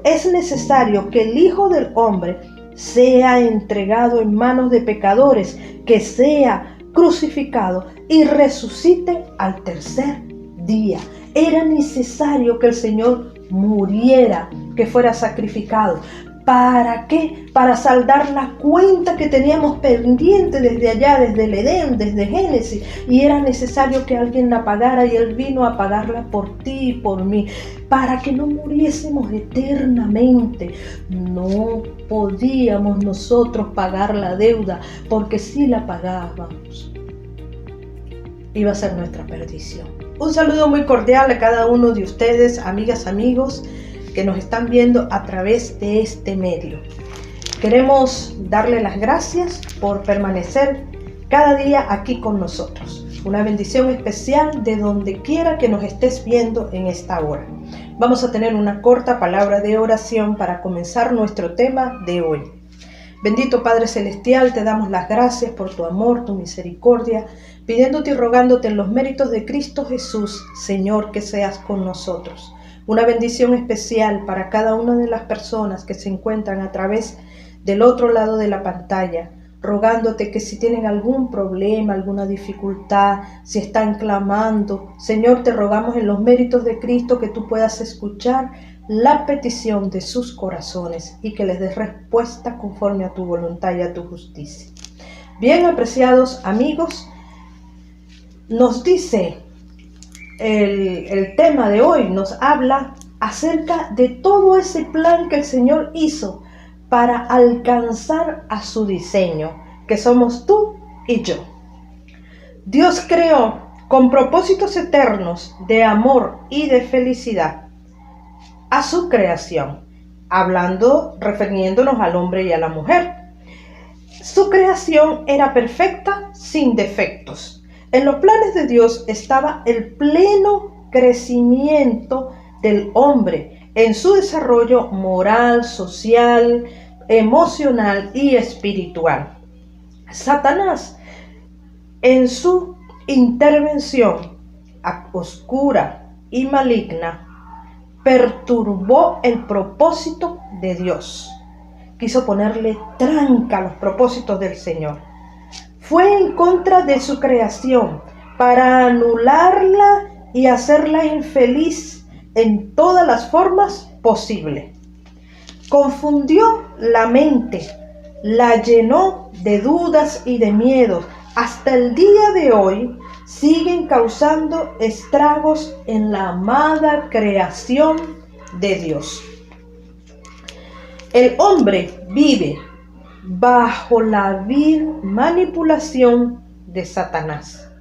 es necesario que el Hijo del Hombre sea entregado en manos de pecadores, que sea crucificado y resucite al tercer día. Era necesario que el Señor muriera, que fuera sacrificado. ¿Para qué? Para saldar la cuenta que teníamos pendiente desde allá, desde el Edén, desde Génesis. Y era necesario que alguien la pagara, y Él vino a pagarla por ti y por mí, para que no muriésemos eternamente. No podíamos nosotros pagar la deuda, porque si la pagábamos, iba a ser nuestra perdición. Un saludo muy cordial a cada uno de ustedes, amigas, amigos, que nos están viendo a través de este medio. Queremos darle las gracias por permanecer cada día aquí con nosotros. Una bendición especial de donde quiera que nos estés viendo en esta hora. Vamos a tener una corta palabra de oración para comenzar nuestro tema de hoy. Bendito Padre Celestial, te damos las gracias por tu amor, tu misericordia, pidiéndote y rogándote en los méritos de Cristo Jesús, Señor, que seas con nosotros. Una bendición especial para cada una de las personas que se encuentran a través del otro lado de la pantalla, rogándote que si tienen algún problema, alguna dificultad, si están clamando, Señor, te rogamos en los méritos de Cristo que tú puedas escuchar la petición de sus corazones y que les des respuesta conforme a tu voluntad y a tu justicia. Bien, apreciados amigos, nos dice el tema de hoy, nos habla acerca de todo ese plan que el Señor hizo para alcanzar a su diseño, que somos tú y yo. Dios creó con propósitos eternos de amor y de felicidad a su creación, refiriéndonos al hombre y a la mujer. Su creación era perfecta, sin defectos. En los planes de Dios estaba el pleno crecimiento del hombre en su desarrollo moral, social, emocional y espiritual. Satanás, en su intervención oscura y maligna, perturbó el propósito de Dios. Quiso ponerle tranca a los propósitos del Señor. Fue en contra de su creación para anularla y hacerla infeliz en todas las formas posibles. Confundió la mente, la llenó de dudas y de miedos. Hasta el día de hoy siguen causando estragos en la amada creación de Dios. El hombre vive bajo la vil manipulación de Satanás.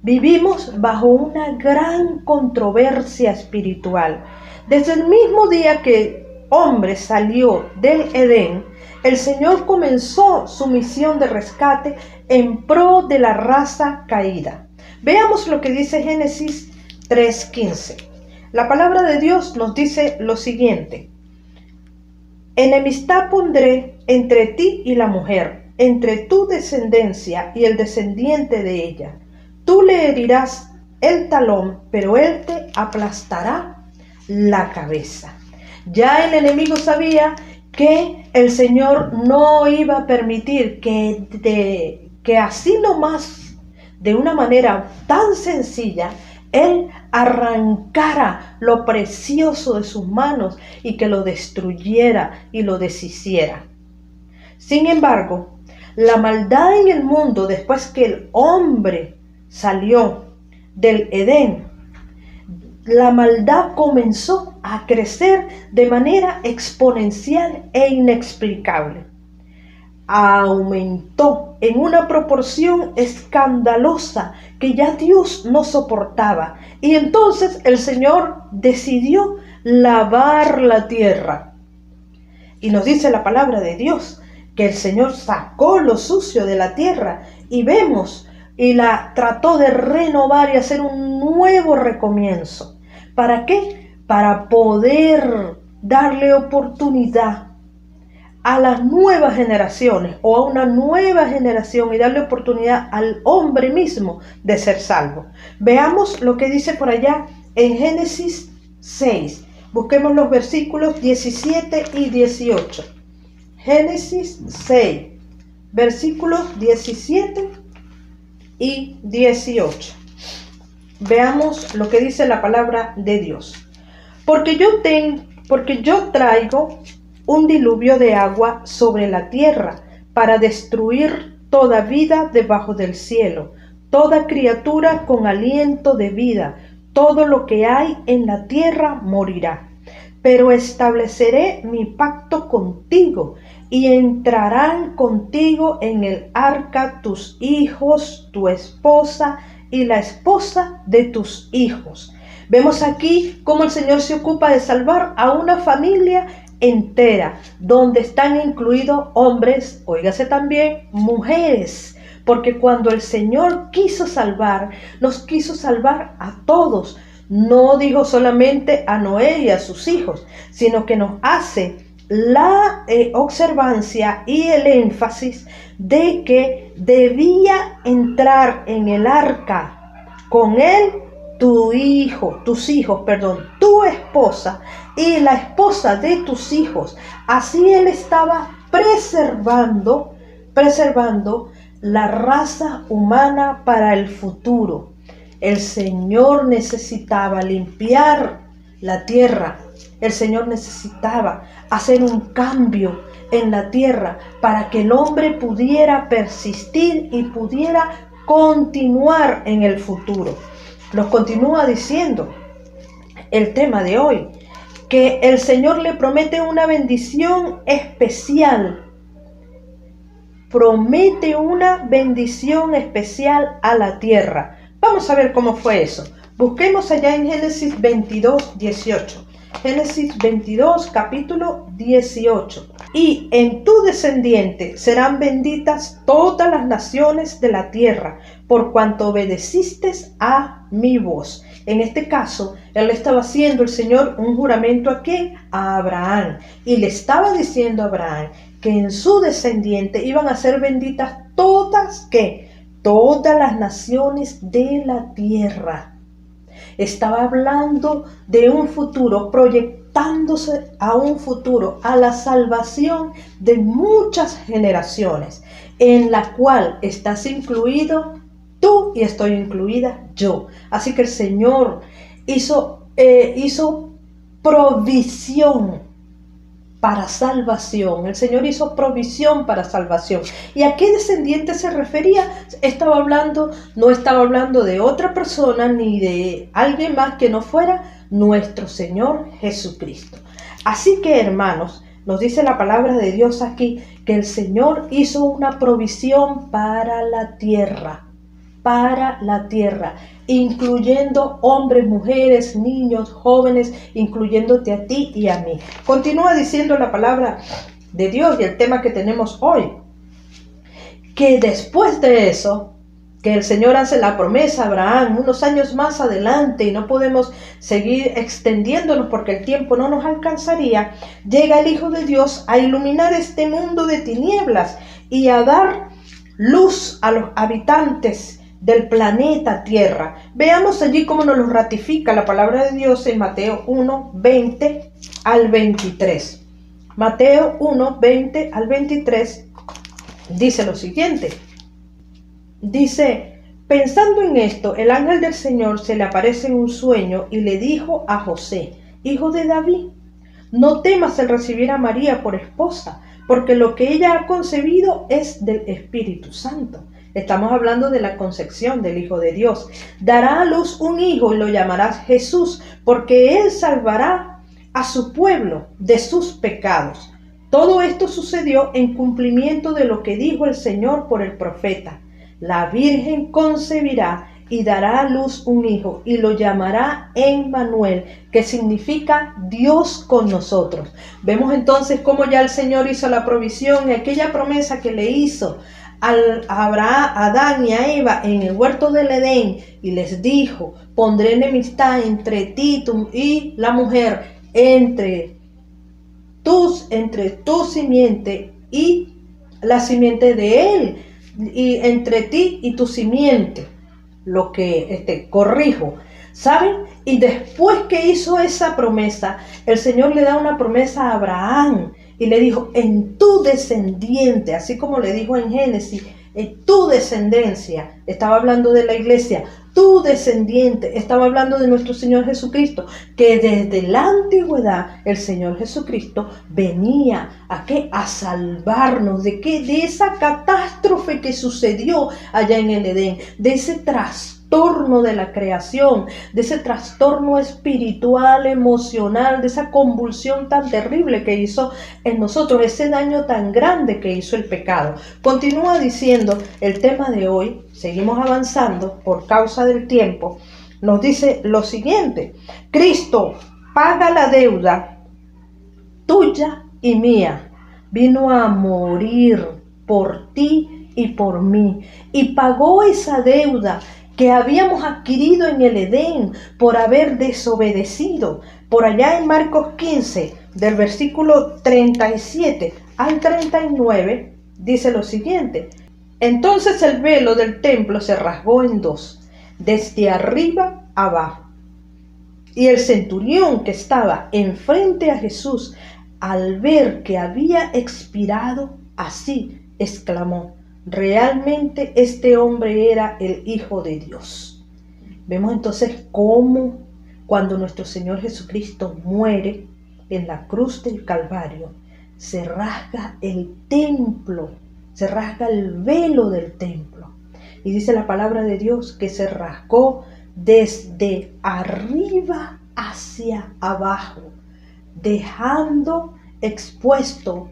Vivimos bajo una gran controversia espiritual. Desde el mismo día que el hombre salió del Edén, el Señor comenzó su misión de rescate en pro de la raza caída. Veamos lo que dice Génesis 3:15. La palabra de Dios nos dice lo siguiente: enemistad pondré entre ti y la mujer, entre tu descendencia y el descendiente de ella. Tú le herirás el talón, pero él te aplastará la cabeza. Ya el enemigo sabía que el Señor no iba a permitir que así nomás, de una manera tan sencilla, Él arrancara lo precioso de sus manos y que lo destruyera y lo deshiciera. Sin embargo, la maldad en el mundo, después que el hombre salió del Edén, la maldad comenzó a crecer de manera exponencial e inexplicable. Aumentó en una proporción escandalosa que ya Dios no soportaba. Y entonces el Señor decidió lavar la tierra. Y nos dice la palabra de Dios que el Señor sacó lo sucio de la tierra y vemos y la trató de renovar y hacer un nuevo recomienzo. ¿Para qué? Para poder darle oportunidad a las nuevas generaciones o a una nueva generación y darle oportunidad al hombre mismo de ser salvo. Veamos lo que dice por allá en Génesis 6. Busquemos los versículos 17 y 18. Génesis 6, versículos 17 y 18. Veamos lo que dice la palabra de Dios. Porque yo traigo un diluvio de agua sobre la tierra para destruir toda vida debajo del cielo, toda criatura con aliento de vida, todo lo que hay en la tierra morirá. Pero estableceré mi pacto contigo y entrarán contigo en el arca tus hijos, tu esposa y la esposa de tus hijos. Vemos aquí cómo el Señor se ocupa de salvar a una familia entera, donde están incluidos hombres, óigase también mujeres, porque cuando el Señor quiso salvar, nos quiso salvar a todos. No dijo solamente a Noé y a sus hijos, sino que nos hace la observancia y el énfasis de que debía entrar en el arca con él tu esposa y la esposa de tus hijos. Así él estaba preservando la raza humana para el futuro. El Señor necesitaba limpiar la tierra. El Señor necesitaba hacer un cambio en la tierra para que el hombre pudiera persistir y pudiera continuar en el futuro. Nos continúa diciendo el tema de hoy, que el Señor le promete una bendición especial. Promete una bendición especial a la tierra. Vamos a ver cómo fue eso. Busquemos allá en Génesis 22, 18. Génesis 22, capítulo 18. Y en tu descendiente serán benditas todas las naciones de la tierra, por cuanto obedeciste a mi voz. En este caso, él le estaba haciendo el Señor un juramento ¿a quién? A Abraham. Y le estaba diciendo a Abraham que en su descendiente iban a ser benditas todas, ¿qué? Todas las naciones de la tierra. Estaba hablando de un futuro, proyectándose a un futuro, a la salvación de muchas generaciones, en la cual estás incluido tú y estoy incluida yo. Así que el Señor hizo provisión para salvación. El Señor hizo provisión para salvación. ¿Y a qué descendiente se refería? No estaba hablando de otra persona ni de alguien más que no fuera nuestro Señor Jesucristo. Así que, hermanos, nos dice la palabra de Dios aquí que el Señor hizo una provisión para la tierra, incluyendo hombres, mujeres, niños, jóvenes, incluyéndote a ti y a mí. Continúa diciendo la palabra de Dios y el tema que tenemos hoy, que después de eso, que el Señor hace la promesa a Abraham unos años más adelante y no podemos seguir extendiéndonos porque el tiempo no nos alcanzaría, llega el Hijo de Dios a iluminar este mundo de tinieblas y a dar luz a los habitantes del planeta Tierra. Veamos allí cómo nos lo ratifica la palabra de Dios en Mateo 1, 20 al 23. Mateo 1, 20 al 23 dice lo siguiente. Dice, pensando en esto, el ángel del Señor se le aparece en un sueño y le dijo a José, hijo de David, no temas el recibir a María por esposa, porque lo que ella ha concebido es del Espíritu Santo. Estamos hablando de la concepción del Hijo de Dios. Dará a luz un hijo y lo llamarás Jesús, porque él salvará a su pueblo de sus pecados. Todo esto sucedió en cumplimiento de lo que dijo el Señor por el profeta. La Virgen concebirá y dará a luz un hijo y lo llamará Emmanuel, que significa Dios con nosotros. Vemos entonces cómo ya el Señor hizo la provisión y aquella promesa que le hizo a Abraham, a Adán y a Eva en el huerto del Edén y les dijo, pondré enemistad entre ti y la mujer, entre tu simiente y la simiente de él, y entre ti y tu simiente. Corrijo, ¿Saben? Y después que hizo esa promesa, el Señor le da una promesa a Abraham y le dijo, en tu descendiente, así como le dijo en Génesis, en tu descendencia, estaba hablando de la iglesia, tu descendiente, estaba hablando de nuestro Señor Jesucristo, que desde la antigüedad el Señor Jesucristo venía ¿a qué? A salvarnos de qué, de esa catástrofe que sucedió allá en el Edén, de ese trastorno de la creación, de ese trastorno espiritual, emocional, de esa convulsión tan terrible que hizo en nosotros, ese daño tan grande que hizo el pecado. Continúa diciendo el tema de hoy, seguimos avanzando por causa del tiempo, nos dice lo siguiente: Cristo paga la deuda tuya y mía, vino a morir por ti y por mí, y pagó esa deuda que habíamos adquirido en el Edén por haber desobedecido. Por allá en Marcos 15, del versículo 37 al 39, dice lo siguiente: entonces el velo del templo se rasgó en dos, desde arriba abajo. Y el centurión que estaba enfrente a Jesús, al ver que había expirado, así exclamó: realmente este hombre era el Hijo de Dios. Vemos entonces cómo cuando nuestro Señor Jesucristo muere en la cruz del Calvario, se rasga el templo, se rasga el velo del templo. Y dice la palabra de Dios que se rasgó desde arriba hacia abajo, dejando expuesto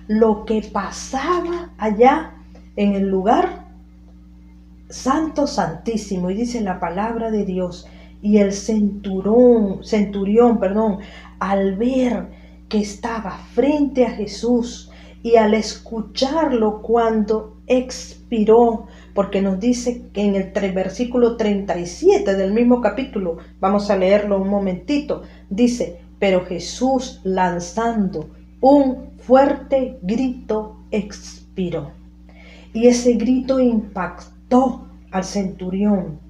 lo que pasaba allá en el lugar santo, santísimo. Y dice la palabra de Dios, y el centurión, al ver que estaba frente a Jesús y al escucharlo cuando expiró, porque nos dice que en el versículo 37 del mismo capítulo, vamos a leerlo un momentito, dice: pero Jesús, lanzando un fuerte grito, expiró. Y ese grito impactó al centurión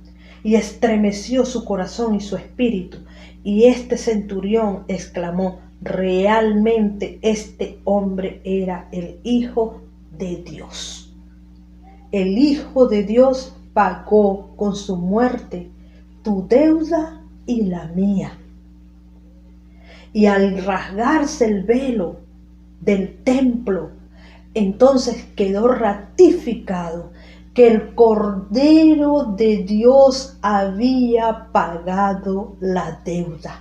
y estremeció su corazón y su espíritu. Y este centurión exclamó: realmente este hombre era el Hijo de Dios. El Hijo de Dios pagó con su muerte tu deuda y la mía. Y al rasgarse el velo del templo, entonces quedó ratificado que el Cordero de Dios había pagado la deuda.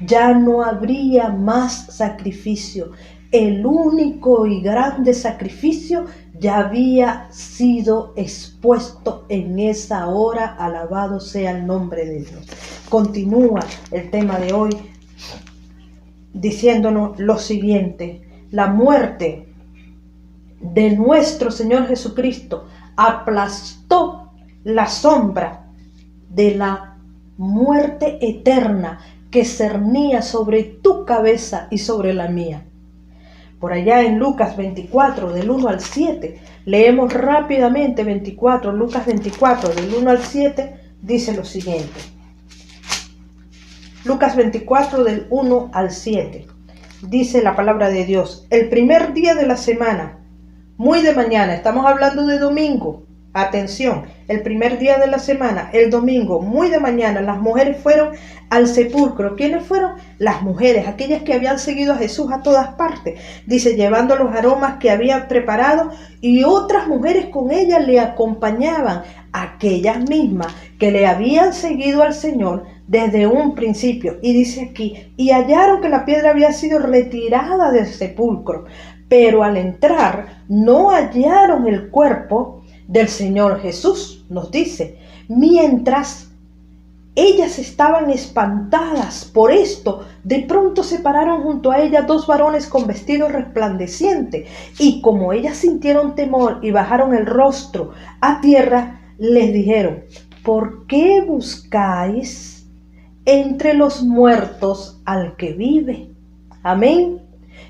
Ya no habría más sacrificio. El único y grande sacrificio ya había sido expuesto en esa hora. Alabado sea el nombre de Dios. Continúa el tema de hoy diciéndonos lo siguiente: la muerte de nuestro Señor Jesucristo aplastó la sombra de la muerte eterna que cernía sobre tu cabeza y sobre la mía. Por allá en Lucas 24, del 1 al 7, leemos rápidamente Lucas 24, del 1 al 7, dice lo siguiente. Lucas 24, del 1 al 7, dice la palabra de Dios: el primer día de la semana, muy de mañana, estamos hablando de domingo, atención, el primer día de la semana, el domingo, muy de mañana, las mujeres fueron al sepulcro. ¿Quiénes fueron? Las mujeres, aquellas que habían seguido a Jesús a todas partes. Dice, llevando los aromas que había preparado, y otras mujeres con ellas le acompañaban, aquellas mismas que le habían seguido al Señor desde un principio. Y dice aquí, y hallaron que la piedra había sido retirada del sepulcro, pero al entrar no hallaron el cuerpo del Señor Jesús. Nos dice, mientras ellas estaban espantadas por esto, de pronto se pararon junto a ella dos varones con vestidos resplandecientes, y como ellas sintieron temor y bajaron el rostro a tierra, les dijeron, ¿por qué buscáis entre los muertos al que vive? Amén.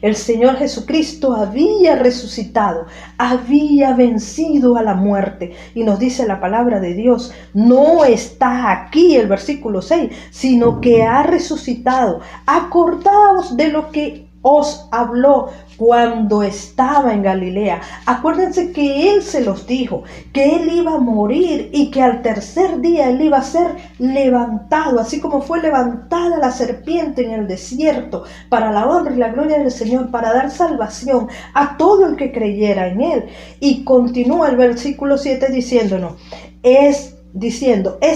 El Señor Jesucristo había resucitado, había vencido a la muerte. Y nos dice la palabra de Dios, no está aquí el versículo 6, sino que ha resucitado. Acordaos de lo que os habló cuando estaba en Galilea. Acuérdense que Él se los dijo, que Él iba a morir y que al tercer día Él iba a ser levantado, así como fue levantada la serpiente en el desierto, para la honra y la gloria del Señor, para dar salvación a todo el que creyera en Él. Y continúa el versículo 7 diciéndonos, es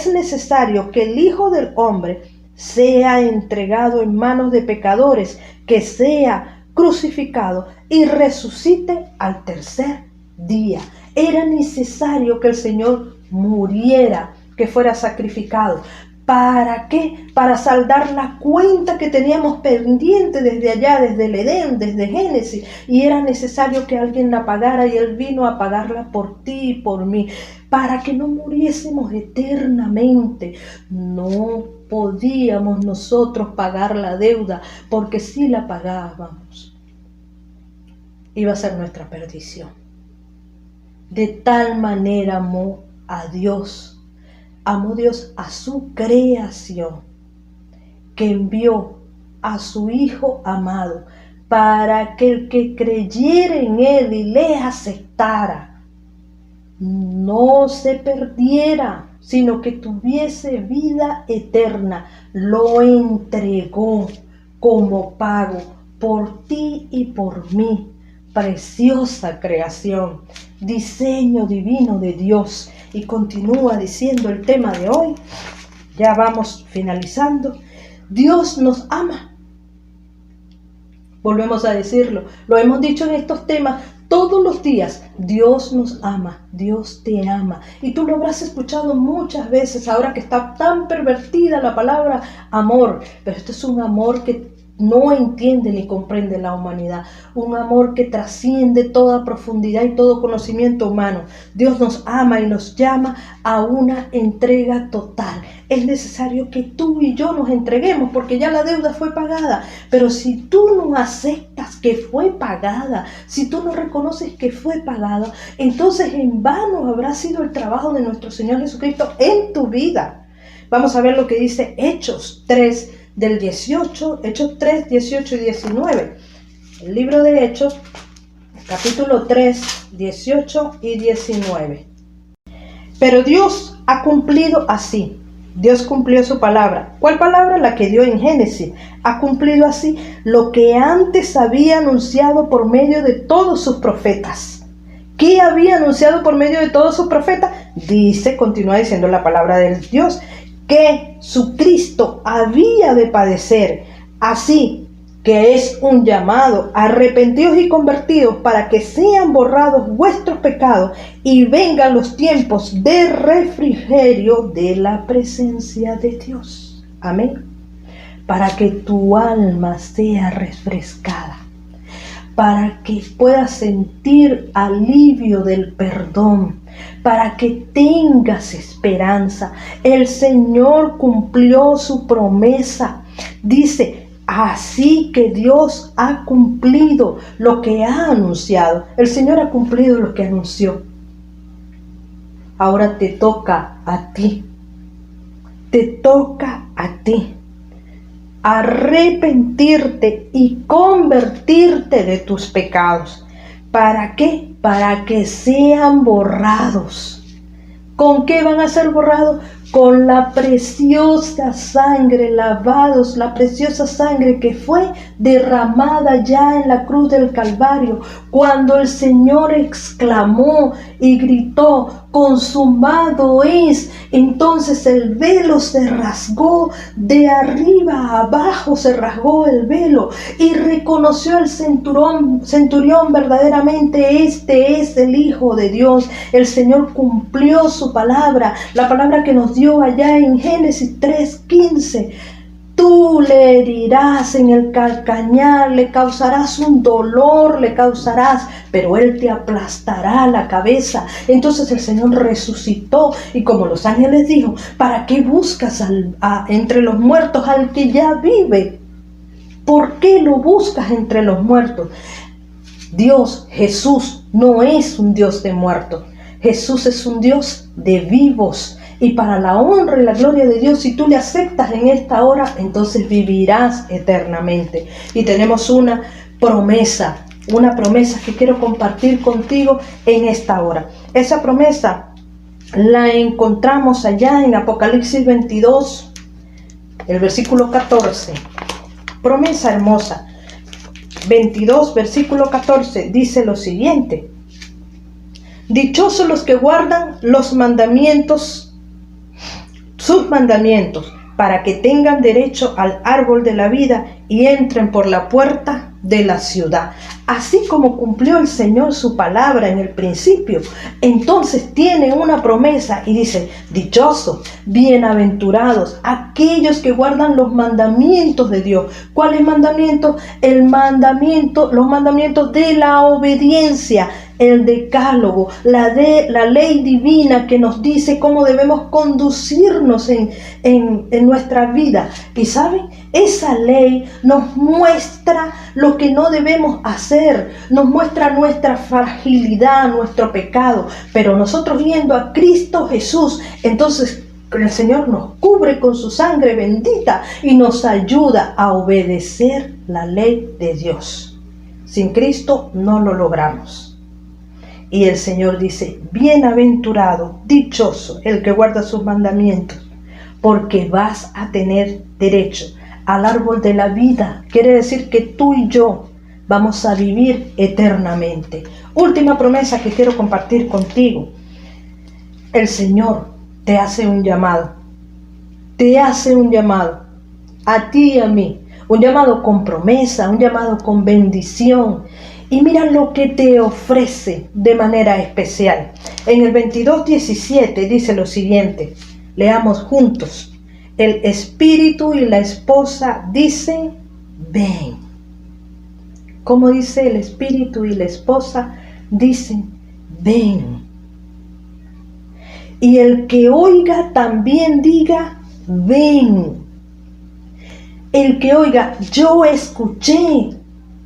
necesario que el Hijo del Hombre sea entregado en manos de pecadores, que sea crucificado y resucite al tercer día. Era necesario que el Señor muriera, que fuera sacrificado. ¿Para qué? Para saldar la cuenta que teníamos pendiente desde allá, desde el Edén, desde Génesis. Y era necesario que alguien la pagara, y Él vino a pagarla por ti y por mí, para que no muriésemos eternamente. No podíamos nosotros pagar la deuda, porque si la pagábamos, iba a ser nuestra perdición. De tal manera amó Dios a su creación, que envió a su Hijo amado, para que el que creyera en Él y le aceptara, no se perdiera, sino que tuviese vida eterna. Lo entregó como pago por ti y por mí. Preciosa creación, diseño divino de Dios. Y continúa diciendo el tema de hoy, ya vamos finalizando. Dios nos ama. Volvemos a decirlo, lo hemos dicho en estos temas todos los días. Dios nos ama, Dios te ama. Y tú lo habrás escuchado muchas veces ahora que está tan pervertida la palabra amor. Pero esto es un amor que no entiende ni comprende la humanidad. Un amor que trasciende toda profundidad y todo conocimiento humano. Dios nos ama y nos llama a una entrega total. Es necesario que tú y yo nos entreguemos, porque ya la deuda fue pagada. Pero si tú no aceptas que fue pagada, si tú no reconoces que fue pagada, entonces en vano habrá sido el trabajo de nuestro Señor Jesucristo en tu vida. Vamos a ver lo que dice Hechos 3, del 18, Hechos 3, 18 y 19. El libro de Hechos, capítulo 3, 18 y 19. Pero Dios ha cumplido así. Dios cumplió su palabra. ¿Cuál palabra? La que dio en Génesis. Ha cumplido así lo que antes había anunciado por medio de todos sus profetas. ¿Qué había anunciado por medio de todos sus profetas? Dice, continúa diciendo la palabra del Dios, que su Cristo había de padecer, así que es un llamado, arrepentidos y convertidos, para que sean borrados vuestros pecados y vengan los tiempos de refrigerio de la presencia de Dios. Amén. Para que tu alma sea refrescada, para que puedas sentir alivio del perdón, para que tengas esperanza. El Señor cumplió su promesa. Dice, así que Dios ha cumplido lo que ha anunciado. El Señor ha cumplido lo que anunció. Ahora te toca a ti. Te toca a ti arrepentirte y convertirte de tus pecados. ¿Para qué? Para que sean borrados. ¿Con qué van a ser borrados? Con la preciosa sangre, lavados, la preciosa sangre que fue derramada ya en la cruz del Calvario, cuando el Señor exclamó y gritó, consumado es. Entonces el velo se rasgó, de arriba a abajo se rasgó el velo, y reconoció el centurión verdaderamente, este es el Hijo de Dios. El Señor cumplió su palabra, la palabra que nos dio allá en Génesis 3:15. Tú le herirás en el calcañar, le causarás un dolor, pero Él te aplastará la cabeza. Entonces el Señor resucitó, y como los ángeles dijo, ¿para qué buscas entre los muertos al que ya vive? ¿Por qué lo buscas entre los muertos? Dios, Jesús, no es un Dios de muertos. Jesús es un Dios de vivos. Y para la honra y la gloria de Dios, si tú le aceptas en esta hora, entonces vivirás eternamente. Y tenemos una promesa que quiero compartir contigo en esta hora. Esa promesa la encontramos allá en Apocalipsis 22, el versículo 14. Promesa hermosa. 22, versículo 14, dice lo siguiente: dichosos los que guardan los mandamientos, sus mandamientos, para que tengan derecho al árbol de la vida y entren por la puerta de la ciudad. Así como cumplió el Señor su palabra en el principio, entonces tiene una promesa y dice: dichosos, bienaventurados, aquellos que guardan los mandamientos de Dios. ¿Cuáles mandamientos? Los mandamientos de la obediencia, el decálogo, la ley divina que nos dice cómo debemos conducirnos en nuestra vida. Y ¿saben? Esa ley nos muestra lo que no debemos hacer, nos muestra nuestra fragilidad, nuestro pecado, pero nosotros viendo a Cristo Jesús, entonces el Señor nos cubre con su sangre bendita y nos ayuda a obedecer la ley de Dios. Sin Cristo no lo logramos. Y el Señor dice: bienaventurado, dichoso el que guarda sus mandamientos, porque vas a tener derecho al árbol de la vida. Quiere decir que tú y yo vamos a vivir eternamente. Última promesa que quiero compartir contigo. El Señor te hace un llamado. Te hace un llamado a ti y a mí. Un llamado con promesa, un llamado con bendición. Y mira lo que te ofrece de manera especial. En el 22:17 dice lo siguiente. Leamos juntos. El espíritu y la esposa dicen: ven. ¿Cómo dice el espíritu y la esposa? Dicen: ven. Y el que oiga también diga: ven. El que oiga, yo escuché.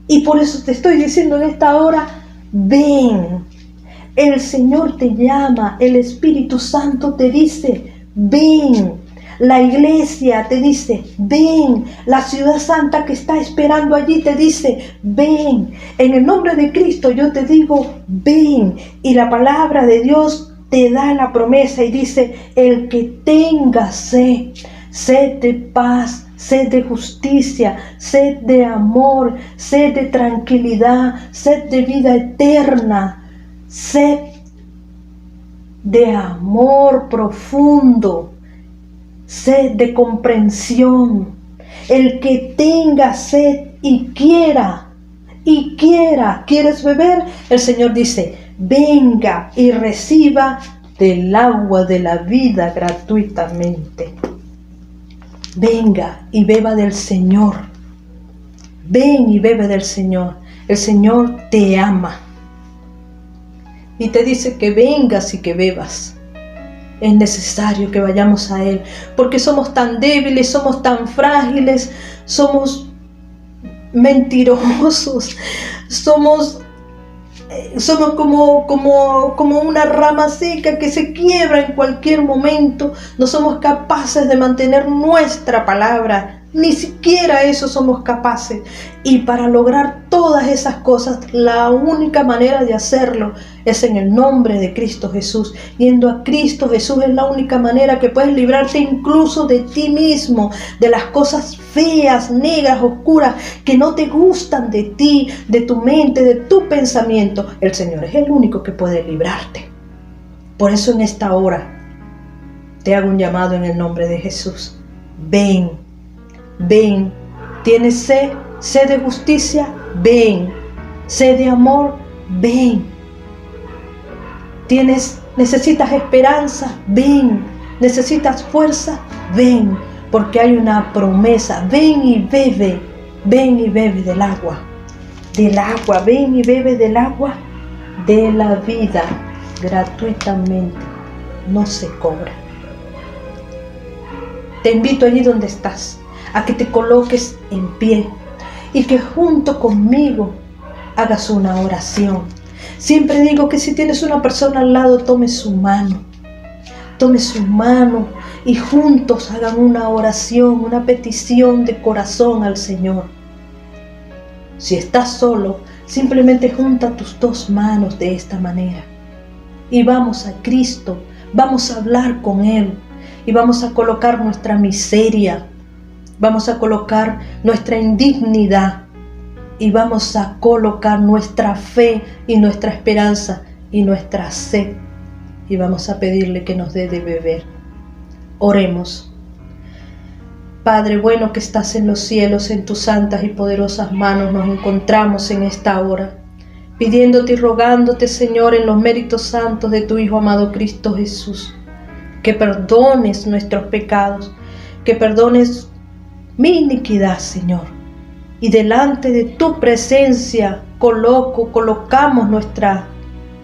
Y por eso te estoy diciendo en esta hora: ven. El Señor te llama, el Espíritu Santo te dice: ven. La iglesia te dice: ven. La ciudad santa que está esperando allí te dice: ven. En el nombre de Cristo yo te digo: ven. Y la palabra de Dios te da la promesa y dice: el que tenga sed, sed de paz, sed de justicia, sed de amor, sed de tranquilidad, sed de vida eterna, sed de amor profundo, sed de comprensión. El que tenga sed y quiera, ¿quieres beber? El Señor dice: venga y reciba del agua de la vida gratuitamente. Venga y beba del Señor. Ven y bebe del Señor. El Señor te ama y te dice que vengas y que bebas. Es necesario que vayamos a Él, porque somos tan débiles, somos tan frágiles, somos mentirosos, somos como una rama seca que se quiebra en cualquier momento. No somos capaces de mantener nuestra palabra, ni siquiera eso somos capaces. Y para lograr todas esas cosas, la única manera de hacerlo es en el nombre de Cristo Jesús. Yendo a Cristo Jesús es la única manera que puedes librarte incluso de ti mismo, de las cosas feas, negras, oscuras, que no te gustan de ti, de tu mente, de tu pensamiento. El Señor es el único que puede librarte. Por eso en esta hora te hago un llamado en el nombre de Jesús. Ven, ven. ¿Tienes sed? ¿Sed de justicia? Ven. ¿Sed de amor? Ven. ¿Necesitas esperanza? Ven. ¿Necesitas fuerza? Ven. Porque hay una promesa. Ven y bebe. Ven y bebe del agua. Del agua. Ven y bebe del agua de la vida. Gratuitamente. No se cobra. Te invito allí donde estás a que te coloques en pie y que junto conmigo hagas una oración. Siempre digo que si tienes una persona al lado, tome su mano y juntos hagan una oración, una petición de corazón al Señor. Si estás solo, simplemente junta tus dos manos de esta manera y vamos a Cristo, vamos a hablar con Él y vamos a colocar nuestra miseria, vamos a colocar nuestra indignidad y vamos a colocar nuestra fe y nuestra esperanza y nuestra sed y vamos a pedirle que nos dé de beber. Oremos. Padre bueno que estás en los cielos, en tus santas y poderosas manos nos encontramos en esta hora, pidiéndote y rogándote, Señor, en los méritos santos de tu Hijo amado Cristo Jesús, que perdones nuestros pecados, que perdones mi iniquidad, Señor. Y delante de tu presencia colocamos nuestra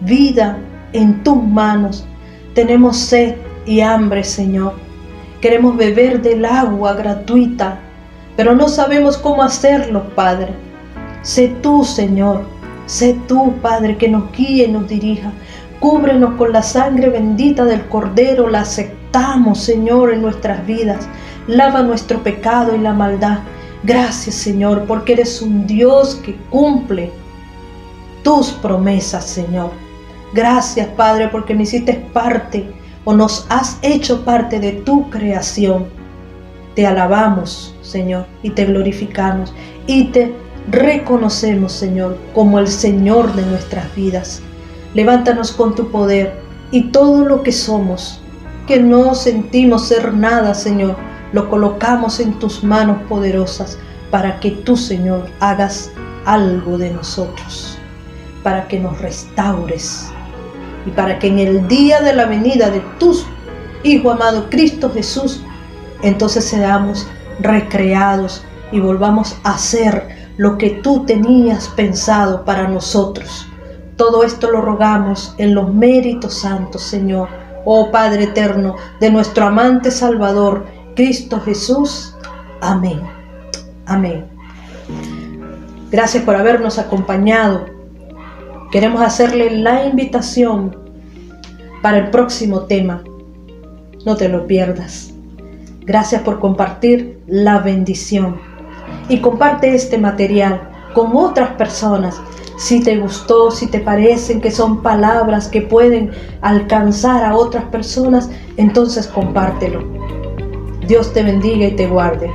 vida en tus manos. Tenemos sed y hambre, Señor. Queremos beber del agua gratuita, pero no sabemos cómo hacerlo, Padre. Sé tú, Señor. Sé tú, Padre, que nos guíe y nos dirija. Cúbrenos con la sangre bendita del Cordero. La aceptamos, Señor, en nuestras vidas. Lava nuestro pecado y la maldad. Gracias, Señor, porque eres un Dios que cumple tus promesas, Señor. Gracias, Padre, porque me hiciste parte o nos has hecho parte de tu creación. Te alabamos, Señor, y te glorificamos y te reconocemos, Señor, como el Señor de nuestras vidas. Levántanos con tu poder y todo lo que somos, que no sentimos ser nada, Señor, lo colocamos en tus manos poderosas para que tú, Señor, hagas algo de nosotros, para que nos restaures y para que en el día de la venida de tu Hijo amado Cristo Jesús, entonces seamos recreados y volvamos a hacer lo que tú tenías pensado para nosotros. Todo esto lo rogamos en los méritos santos, Señor, oh Padre eterno, de nuestro amante Salvador, Cristo Jesús. Amén. Amén. Gracias por habernos acompañado. Queremos hacerle la invitación para el próximo tema. No te lo pierdas. Gracias por compartir la bendición. Y comparte este material con otras personas. Si te gustó, si te parecen que son palabras que pueden alcanzar a otras personas, entonces compártelo. Dios te bendiga y te guarde.